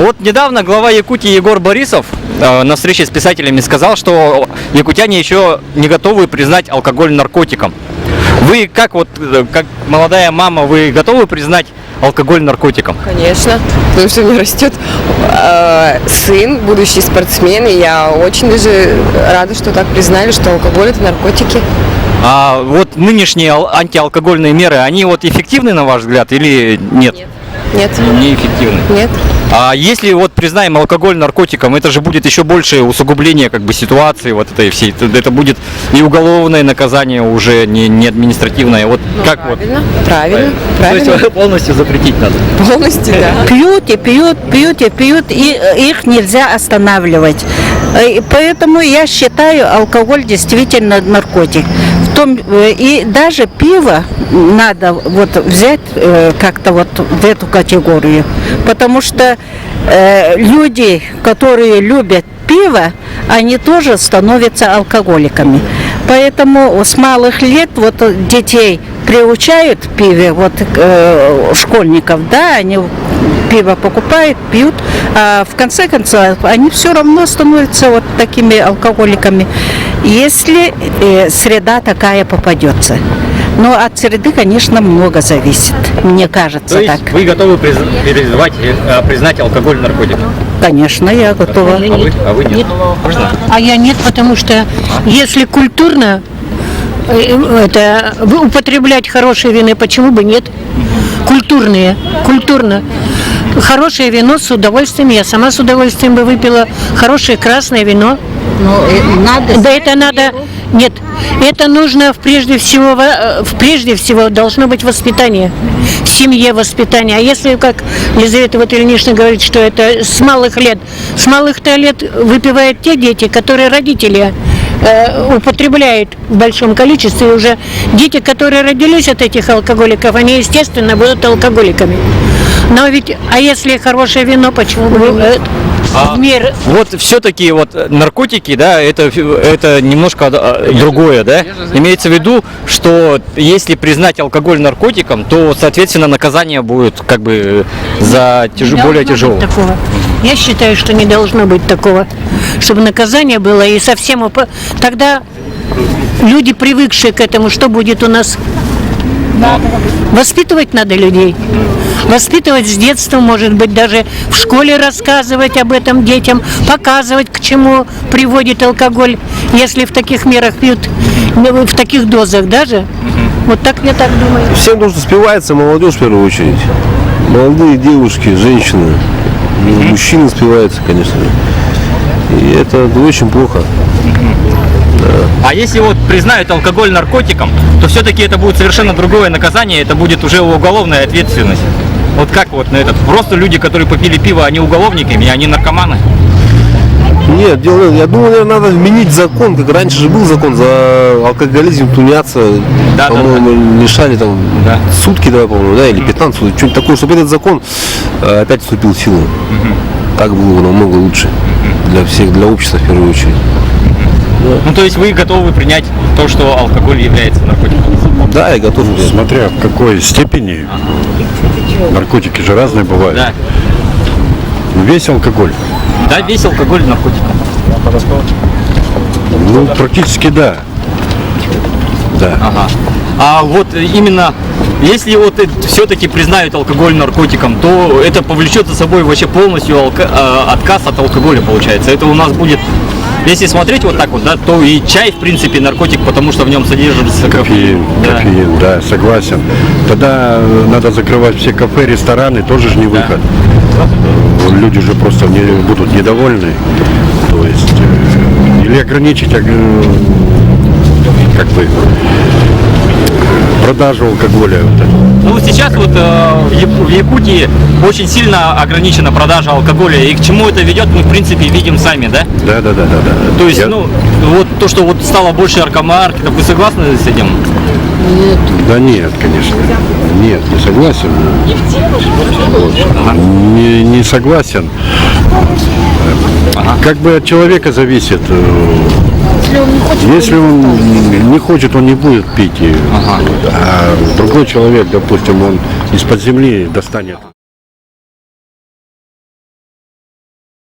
Вот недавно глава Якутии Егор Борисов на встрече с писателями сказал, что якутяне еще не готовы признать алкоголь наркотиком. Вы как как молодая мама, вы готовы признать алкоголь наркотиком? Конечно, потому что у меня растет сын, будущий спортсмен, и я очень даже рада, что так признали, что алкоголь – это наркотики. А вот нынешние антиалкогольные меры, они вот эффективны на ваш взгляд или нет? Нет. Неэффективны. Нет. А если вот признаем алкоголь наркотиком, это же будет еще большее усугубление ситуации вот этой всей. Это будет и уголовное наказание уже, не административное. Вот как правильно, вот? правильно. То есть полностью запретить надо? Полностью, да. Пьют и пьют, пьют и пьют, и их нельзя останавливать. И поэтому я считаю алкоголь действительно наркотик. И даже пиво надо вот взять как-то вот в эту категорию, потому что люди, которые любят пиво, они тоже становятся алкоголиками. Поэтому с малых лет вот детей приучают к пиве, вот школьников, да, они пиво покупают, пьют, а в конце концов они все равно становятся вот такими алкоголиками, если среда такая попадется. Но от среды, конечно, много зависит, мне кажется. То есть так. Вы готовы признать алкоголь наркотиком? Конечно, я готова. А вы нет? Можно? А я нет, потому что если культурно употреблять хорошие вины, почему бы нет? Культурно. Хорошее вино с удовольствием, я сама с удовольствием бы выпила хорошее красное вино. Да это надо, нет, это нужно прежде всего должно быть воспитание, в семье воспитание. А если, как Елизавета Ильинична говорит, что это с малых лет выпивают те дети, которые родители употребляют в большом количестве, и уже дети, которые родились от этих алкоголиков, они, естественно, будут алкоголиками. Но ведь, а если хорошее вино, почему бы мир... Вот все-таки вот наркотики, да, это немножко другое, да? Имеется в виду, что если признать алкоголь наркотиком, то, соответственно, наказание будет как бы более тяжелое. Я считаю, что не должно быть такого, чтобы наказание было и совсем... Тогда люди, привыкшие к этому, что будет у нас? Воспитывать надо людей. Воспитывать с детства, может быть, даже в школе рассказывать об этом детям, показывать, к чему приводит алкоголь, если в таких мерах пьют, в таких дозах даже. Вот так я так думаю. Всем нужно спиваться, молодежь в первую очередь. Молодые девушки, женщины, мужчины спиваются, конечно. И это очень плохо. А если вот признают алкоголь наркотиком, то все-таки это будет совершенно другое наказание, это будет уже уголовная ответственность. Вот как вот на этот? Просто люди, которые попили пиво, они уголовниками, они наркоманы? Нет, я думаю, наверное, надо изменить закон, как раньше же был закон за алкоголизм, тунеядца, по-моему, лишали там сутки, по-моему, да, или 15 суток, что-нибудь такое, чтобы этот закон опять вступил в силу. Так было бы намного лучше для всех, для общества в первую очередь. Ну, то есть вы готовы принять то, что алкоголь является наркотиком? Да, я готов. Смотря в какой степени. Наркотики же разные бывают. Да. Весь алкоголь? Да, весь алкоголь наркотик. Ну, практически да. Да. Ага. А вот именно, если вот все-таки признают алкоголь наркотиком, то это повлечет за собой вообще полностью отказ от алкоголя, получается. Это у нас будет... Если смотреть вот так вот, да, то и чай, в принципе, наркотик, потому что в нем содержится кофеин. Кофеин, да, согласен. Тогда надо закрывать все кафе, рестораны, тоже же не выход. Да. Люди же просто будут недовольны. То есть, или ограничить, как бы, продажу алкоголя. Ну, сейчас вот в Якутии очень сильно ограничена продажа алкоголя. И к чему это ведет, мы, в принципе, видим сами, да? Да. То есть, вот то, что вот стало больше наркомаркетов, вы согласны с этим? Нет. Да нет, конечно. Нет, не согласен. Вот. Не согласен. Как бы от человека зависит. Если он не хочет, он не будет пить. А другой человек, допустим, он из-под земли достанет.